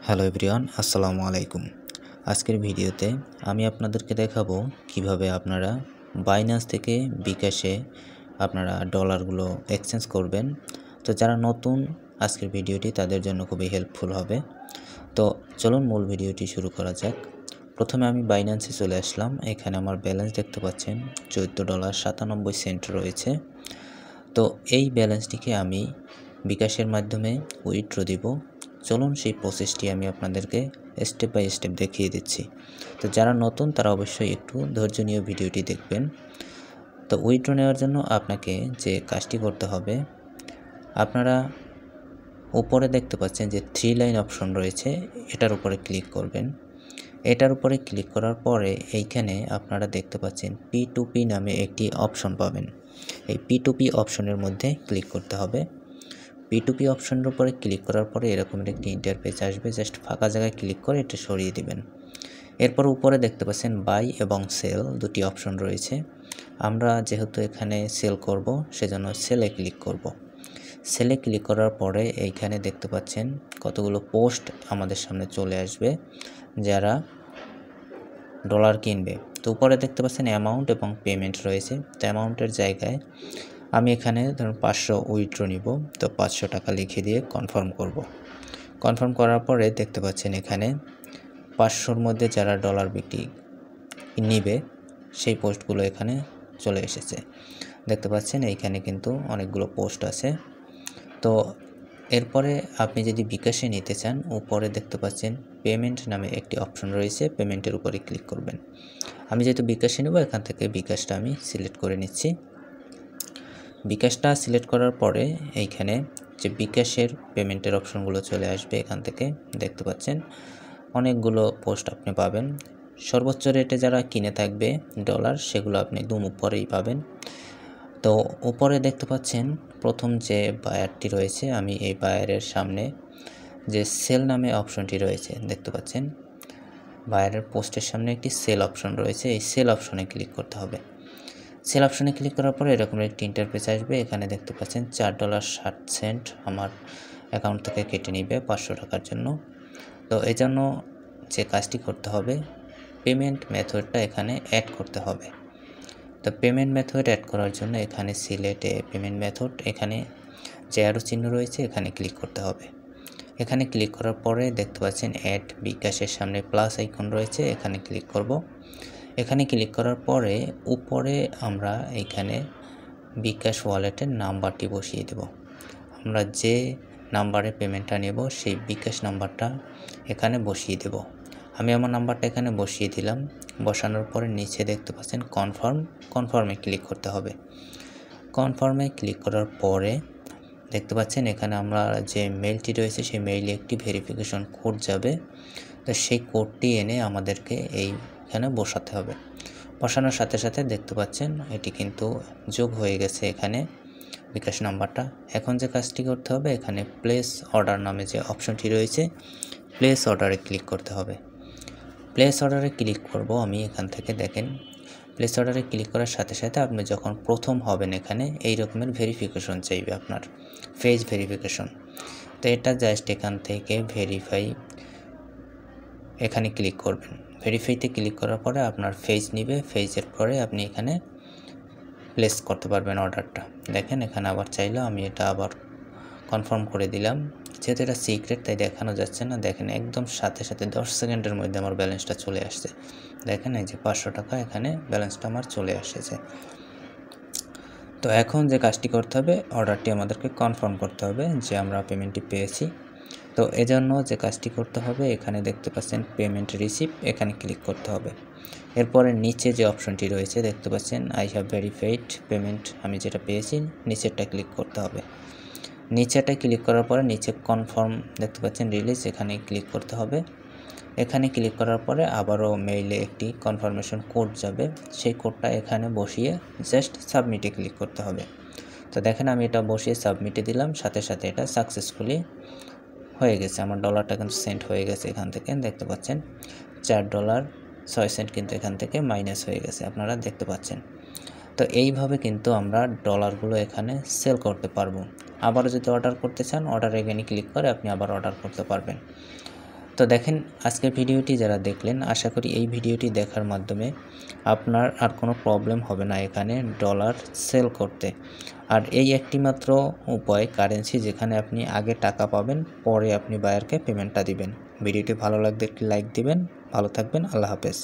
Hello everyone, আসসালামু আলাইকুম। আজকের ভিডিওতে আমি আপনাদেরকে দেখাবো কিভাবে আপনারা বাইন্যান্স থেকে বিকাশে আপনারা ডলারগুলো এক্সচেঞ্জ করবেন। তো যারা নতুন, আজকের ভিডিওটি তাদের জন্য খুবই হেল্পফুল হবে। তো চলুন মূল ভিডিওটি শুরু করা যাক। প্রথমে আমি বাইন্যান্সে চলে আসলাম। এখানে আমার ব্যালেন্স দেখতে পাচ্ছেন $14.97 রয়েছে। তো এই ব্যালেন্সটিকে আমি বিকাশের মাধ্যমে উইথড্র দিব। চলুন সেই প্রসেসটি আমি আপনাদেরকে স্টেপ বাই স্টেপ দেখিয়ে দিচ্ছি। তো যারা নতুন তারা অবশ্যই একটু ধৈর্য নিয়ে ভিডিওটি দেখবেন। তো উইথড্র নেওয়ার জন্য আপনাকে যে কাজটি করতে হবে, আপনারা উপরে দেখতে পাচ্ছেন যে 3 লাইন অপশন রয়েছে, এটার উপরে ক্লিক করবেন। এটার উপরে ক্লিক করার পরে এইখানে আপনারা দেখতে পাচ্ছেন P2P নামে একটি অপশন পাবেন। এই P2P অপশনের মধ্যে ক্লিক করতে হবে। P2P অপশনের উপরে ক্লিক করার পরে এরকমের একটি ইন্টারফেস আসবে। জাস্ট ফাঁকা জায়গায় ক্লিক করে এটা সরিয়ে দিবেন। এরপর উপরে দেখতে পাচ্ছেন বাই এবং সেল দুটি অপশন রয়েছে। আমরা যেহেতু এখানে সেল করব, সেজন্য সেলে ক্লিক করব। সেলে ক্লিক করার পরে এইখানে দেখতে পাচ্ছেন কতগুলো পোস্ট আমাদের সামনে চলে আসবে যারা ডলার কিনবে। তো উপরে দেখতে পাচ্ছেন অ্যামাউন্ট এবং পেমেন্ট রয়েছে। তো অ্যামাউন্টের জায়গায় আমি এখানে ধরুন 500 উইথড্র নিব। তো 500 টাকা লিখে দিয়ে কনফার্ম করব। কনফার্ম করার পরে দেখতে পাচ্ছেন এখানে 500-র মধ্যে যারা ডলার বিক্রি নিবে সেই পোস্টগুলো এখানে চলে এসেছে। দেখতে পাচ্ছেন এইখানে কিন্তু অনেকগুলো পোস্ট আছে। তো এরপরে আপনি যদি বিকাশে নিতে চান, উপরে দেখতে পাচ্ছেন পেমেন্ট নামে একটি অপশন রয়েছে, পেমেন্টের উপরে ক্লিক করবেন। আমি যেহেতু বিকাশে নেব, এখান থেকে বিকাশটা আমি সিলেক্ট করে নিচ্ছি। বিকাশটা সিলেক্ট করার পরে এইখানে যে বিকাশের পেমেন্টের অপশনগুলো চলে আসবে, এখান থেকে দেখতে পাচ্ছেন অনেকগুলো পোস্ট আপনি পাবেন। সর্বোচ্চ রেটে যারা কিনে থাকবে ডলার, সেগুলো আপনি একদম উপরেই পাবেন। তো উপরে দেখতে পাচ্ছেন প্রথম যে বায়ারটি রয়েছে, আমি এই বায়ারের সামনে যে সেল নামে অপশনটি রয়েছে দেখতে পাচ্ছেন, বায়ারের পোস্টের সামনে একটি সেল অপশন রয়েছে। এই সেল অপশনে ক্লিক করতে হবে। সেল অপশনে ক্লিক করার পরে এরকম একটি ইন্টারফেস আসবে। এখানে দেখতে পাচ্ছেন $4.60 আমার অ্যাকাউন্ট থেকে কেটে নিবে 500 টাকার জন্য। তো এই জন্য যে কাজটি করতে হবে, পেমেন্ট মেথডটা এখানে অ্যাড করতে হবে। তো পেমেন্ট মেথড অ্যাড করার জন্য এখানে সিলেটে পেমেন্ট মেথড, এখানে যে অ্যারো চিহ্ন রয়েছে এখানে ক্লিক করতে হবে। এখানে ক্লিক করার পরে দেখতে পাচ্ছেন অ্যাড বিকাশের সামনে প্লাস আইকন রয়েছে, এখানে ক্লিক করব। এখানে ক্লিক করার পরে উপরে আমরা এখানে বিকাশ ওয়ালেটের নাম্বারটি বসিয়ে দেব। আমরা যে নাম্বারে পেমেন্টটা নেব সেই বিকাশ নাম্বারটা এখানে বসিয়ে দেব। আমি আমার নাম্বারটা এখানে বসিয়ে দিলাম। বসানোর পরে নিচে দেখতে পাচ্ছেন কনফার্মে ক্লিক করতে হবে। কনফার্মে ক্লিক করার পরে দেখতে পাচ্ছেন এখানে আমরা যে মেইলটি রয়েছে সেই মেইলে একটি ভেরিফিকেশন কোড যাবে। তো সেই কোডটি এনে আমাদেরকে এইখানে বসাতে হবে। বসানোর সাথে সাথে দেখতে পাচ্ছেন এটি কিন্তু যোগ হয়ে গেছে এখানে বিকাশ নাম্বারটা। এখন যে কাজটি করতে হবে, এখানে প্লেস অর্ডার নামে যে অপশনটি রয়েছে, প্লেস অর্ডারে ক্লিক করতে হবে। প্লেস অর্ডারে ক্লিক করব আমি এখান থেকে। দেখেন প্লেস অর্ডারে ক্লিক করার সাথে সাথে আপনি যখন প্রথম হবেন এখানে এই রকমের ভেরিফিকেশন চাইবে, আপনার ফেজ ভেরিফিকেশন। তো এটা জাস্ট এখান থেকে ভেরিফাই এখানে ক্লিক করবেন। ভেরিফাইতে ক্লিক করার পরে আপনার ফেজ নিবে। ফেজের পরে আপনি এখানে প্লেস করতে পারবেন অর্ডারটা। দেখেন এখানে আবার চাইলেও আমি এটা আবার কনফার্ম করে দিলাম। যেহেতু এটা সিক্রেট তাই দেখানো যাচ্ছে না। দেখেন একদম সাথে সাথে 10 সেকেন্ডের মধ্যে আমার ব্যালেন্সটা চলে আসছে। দেখেন এই যে 500 টাকা এখানে ব্যালেন্সটা আমার চলে এসেছে। তো এখন যে কাজটি করতে হবে, অর্ডারটি আমাদেরকে কনফার্ম করতে হবে যে আমরা পেমেন্টটি পেয়েছি। তো এজন্য যে কাজটি করতে হবে, এখানে দেখতে পাচ্ছেন পেমেন্ট রিসিপ্ট, এখানে ক্লিক করতে হবে। এরপরে নিচে যে অপশনটি রয়েছে দেখতে পাচ্ছেন আই হ্যাভ ভেরিফাইড পেমেন্ট, আমি যেটা পেয়েছি নিচেরটা ক্লিক করতে হবে। নিচেটা ক্লিক করার পরে নিচে কনফার্ম দেখতে পাচ্ছেন রিলিজ, এখানে ক্লিক করতে হবে। এখানে ক্লিক করার পরে আবারও মেইলে একটি কনফার্মেশন কোড যাবে, সেই কোডটা এখানে বসিয়ে জাস্ট সাবমিটে ক্লিক করতে হবে। তো দেখেন আমি এটা বসিয়ে সাবমিটে দিলাম, সাথে সাথে এটা সাকসেসফুলি হয়ে গেছে। আমার ডলারটা কিন্তু সেন্ট হয়ে গেছে। এখান থেকে দেখতে পাচ্ছেন $4.06 কিন্তু এখান থেকে মাইনাস হয়ে গেছে, আপনারা দেখতে পাচ্ছেন। তো এইভাবে কিন্তু আমরা ডলারগুলো এখানে সেল করতে পারবো। আবারও যদি অর্ডার করতে চান, অর্ডার এখানে ক্লিক করে আপনি আবার অর্ডার করতে পারবেন। তো দেখেন আজকের ভিডিওটি যারা দেখলেন, আশা করি এই ভিডিওটি দেখার মাধ্যমে আপনার আর কোনো প্রবলেম হবে না এখানে ডলার সেল করতে। আর এই একটি মাত্র উপায় কারেন্সি যেখানে আপনি আগে টাকা পাবেন, পরে আপনি বায়ারকে পেমেন্টটা দিবেন। ভিডিওটি ভালো লাগলে একটি লাইক দিবেন। ভালো থাকবেন। আল্লাহ হাফেজ।